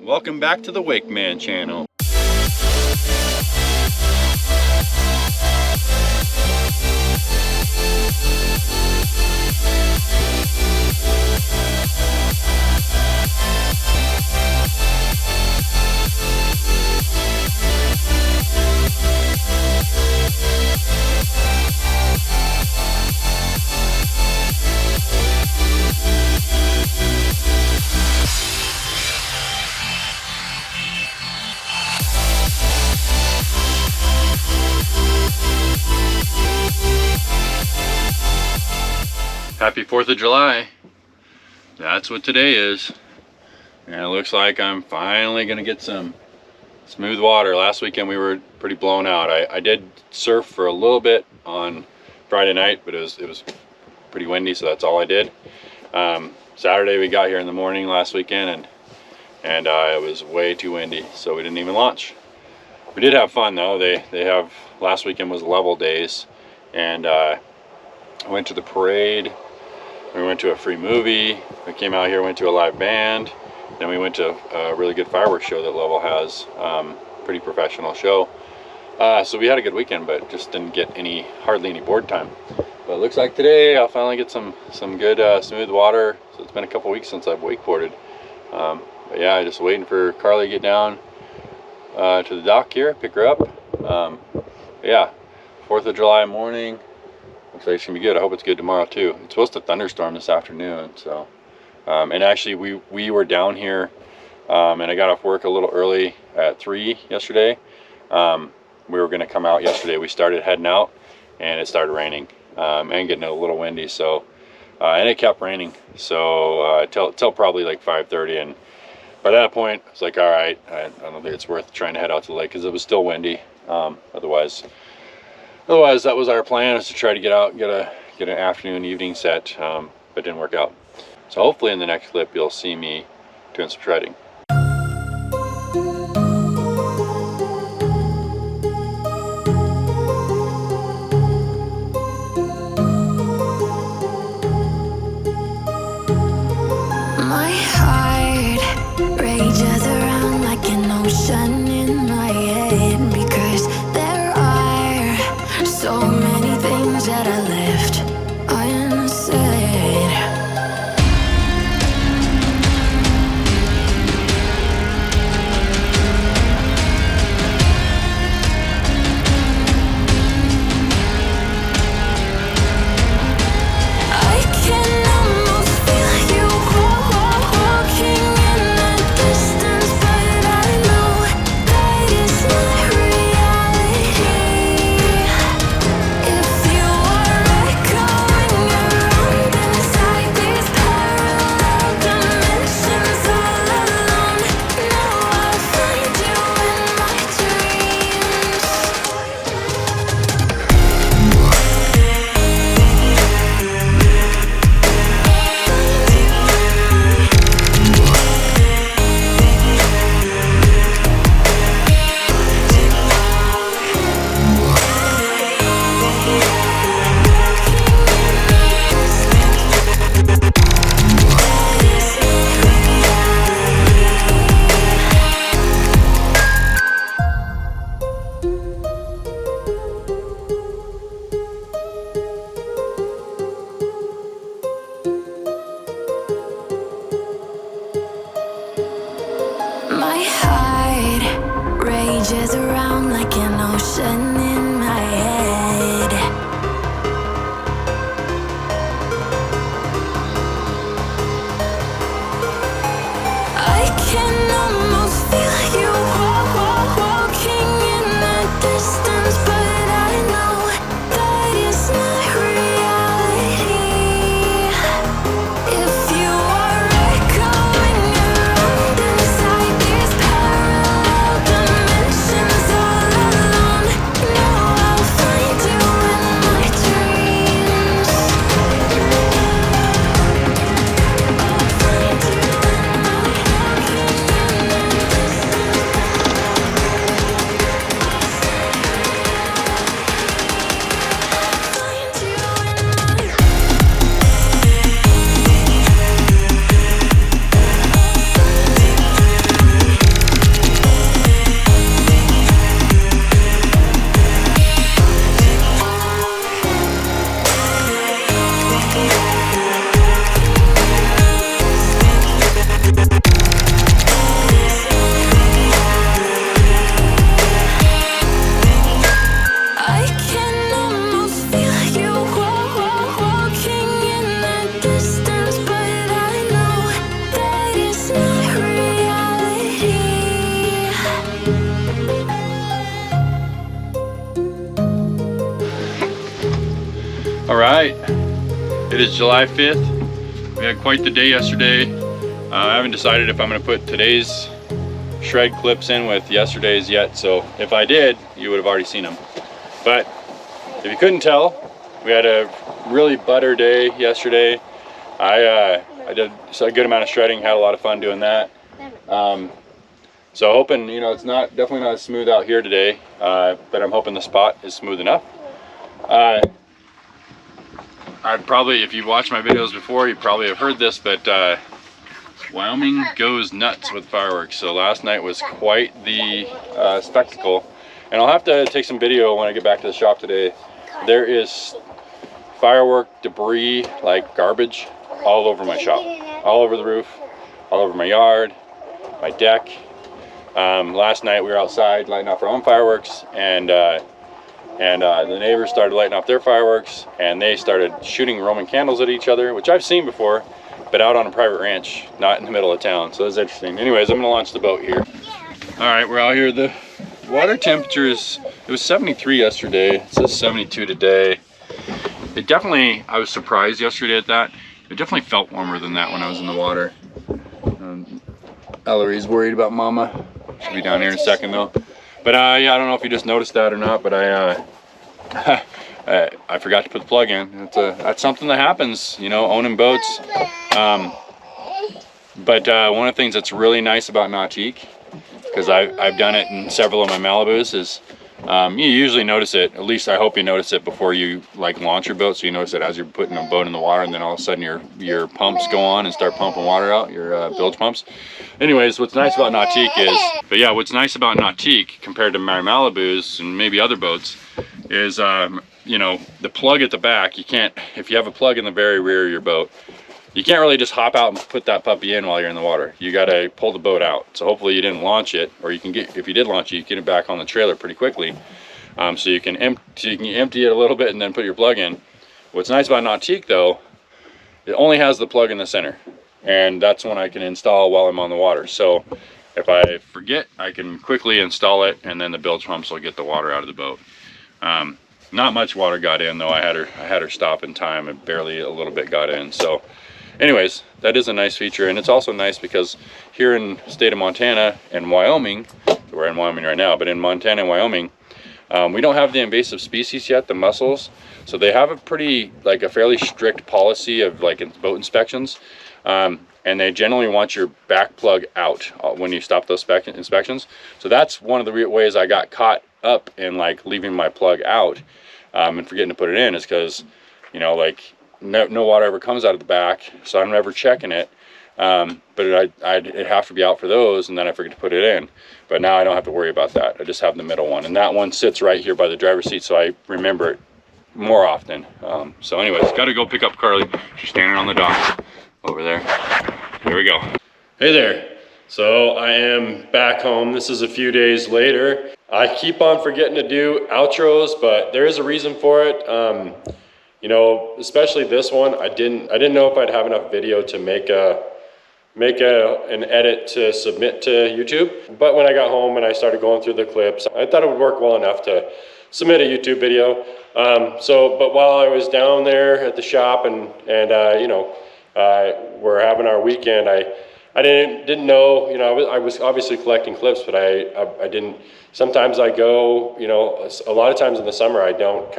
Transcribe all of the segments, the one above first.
Welcome back to the WakeMANN channel. Happy 4th of July. That's what today is. And it looks like I'm finally gonna get some smooth water. Last weekend we were pretty blown out. I did surf for a little bit on Friday night, but it was pretty windy, so that's all I did. Saturday we got here in the morning last weekend and it was way too windy, so we didn't even launch. We did have fun though. They have, last weekend was level days, and I went to the parade. We went to a free movie. We came out here, went to a live band. Then we went to a really good fireworks show that Level has. Pretty professional show. So we had a good weekend, but just didn't get hardly any board time. But it looks like today I'll finally get some good smooth water. So it's been a couple weeks since I've wakeboarded. But yeah, just waiting for Carly to get down to the dock here, pick her up. Yeah, 4th of July morning. Looks like it's gonna be good. I hope it's good tomorrow too. It's supposed to thunderstorm this afternoon, so and actually we were down here and I got off work a little early at 3 yesterday. We were gonna come out yesterday. We started heading out and it started raining and getting a little windy, so and it kept raining, so till probably like 5:30, and by that point I was like, all right, I don't think it's worth trying to head out to the lake because it was still windy. Otherwise that was our plan, is to try to get out, get an afternoon, evening set, but it didn't work out. So hopefully in the next clip you'll see me doing some shredding. My heart rages around like an ocean in my head, because there are so many things that I left unsaid. I can almost feel you walking in the distance, but I know that is not reality. If you are echoing around inside these parallel dimensions all alone, now I'll find you in my dreams. My heart rages around like an ocean in my head. I can almost feel you walking in the distance, but I know that is not reality. If you are echoing around inside these parallel dimensions all alone, now I'll find you in my dreams. I'll find you in my dreams. All right, it is July 5th. We had quite the day yesterday. I haven't decided if I'm gonna put today's shred clips in with yesterday's yet, so if I did, you would have already seen them. But if you couldn't tell, we had a really butter day yesterday. I did a good amount of shredding, had a lot of fun doing that. So hoping, you know, it's definitely not as smooth out here today, but I'm hoping the spot is smooth enough. I'd probably, if you watched my videos before, you probably have heard this, but Wyoming goes nuts with fireworks. So last night was quite the spectacle. And I'll have to take some video when I get back to the shop today. There is firework debris, like garbage, all over my shop. All over the roof, all over my yard, my deck. Last night we were outside lighting off our own fireworks, and the neighbors started lighting off their fireworks, and they started shooting Roman candles at each other, which I've seen before, but out on a private ranch, not in the middle of town. So it's interesting. Anyways, I'm gonna launch the boat here. All right, we're out here. The water temperature it was 73 yesterday. It says 72 today. It definitely, I was surprised yesterday at that. It definitely felt warmer than that when I was in the water. Ellery's worried about Mama. She'll be down here in a second though. But yeah, I don't know if you just noticed that or not, but I forgot to put the plug in. That's something that happens, you know, owning boats. But one of the things that's really nice about Nautique, because I've done it in several of my Malibus, is you usually notice it, at least I hope you notice it before you like launch your boat, so you notice it as you're putting a boat in the water, and then all of a sudden your pumps go on and start pumping water out, your bilge pumps. Anyways, what's nice about Nautique compared to my Malibus and maybe other boats is, you know, the plug at the back, you can't, if you have a plug in the very rear of your boat, you can't really just hop out and put that puppy in while you're in the water. You gotta pull the boat out. So hopefully you didn't launch it, or you can get, if you did launch it, you can get it back on the trailer pretty quickly. So you can empty it a little bit and then put your plug in. What's nice about Nautique though, it only has the plug in the center, and that's one I can install while I'm on the water. So if I forget, I can quickly install it, and then the bilge pumps will get the water out of the boat. Not much water got in though. I had her stop in time, and barely a little bit got in. So anyways, that is a nice feature, and it's also nice because here in the state of Montana and Wyoming, we're in Wyoming right now, but in Montana and Wyoming, we don't have the invasive species yet, the mussels. So they have a fairly strict policy of like boat inspections, and they generally want your back plug out when you stop those inspections. So that's one of the ways I got caught up in like leaving my plug out and forgetting to put it in, is because, you know, like no water ever comes out of the back, so I'm never checking it. But it'd have to be out for those, and then I forget to put it in. But now I don't have to worry about that. I just have the middle one, and that one sits right here by the driver's seat, so I remember it more often. So anyways, got to go pick up Carly. She's standing on the dock over there. Here we go. Hey there. So I am back home. This is a few days later. I keep on forgetting to do outros, but there is a reason for it. You know, especially this one, I didn't know if I'd have enough video to make an edit to submit to YouTube. But when I got home and I started going through the clips, I thought it would work well enough to submit a YouTube video. But while I was down there at the shop and you know, we're having our weekend, I didn't know, you know, I was obviously collecting clips, but I didn't. Sometimes I go, you know, a lot of times in the summer I don't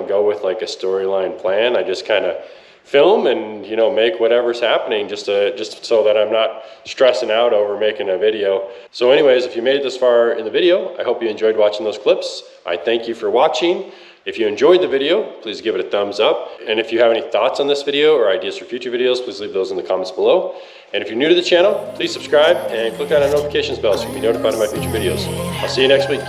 go with like a storyline plan. I just kind of film and, you know, make whatever's happening just so that I'm not stressing out over making a video. So anyways, if you made it this far in the video, I hope you enjoyed watching those clips. I thank you for watching. If you enjoyed the video, please give it a thumbs up. And if you have any thoughts on this video or ideas for future videos, please leave those in the comments below. And if you're new to the channel, please subscribe and click on the notifications bell so you can be notified of my future videos. I'll see you next week.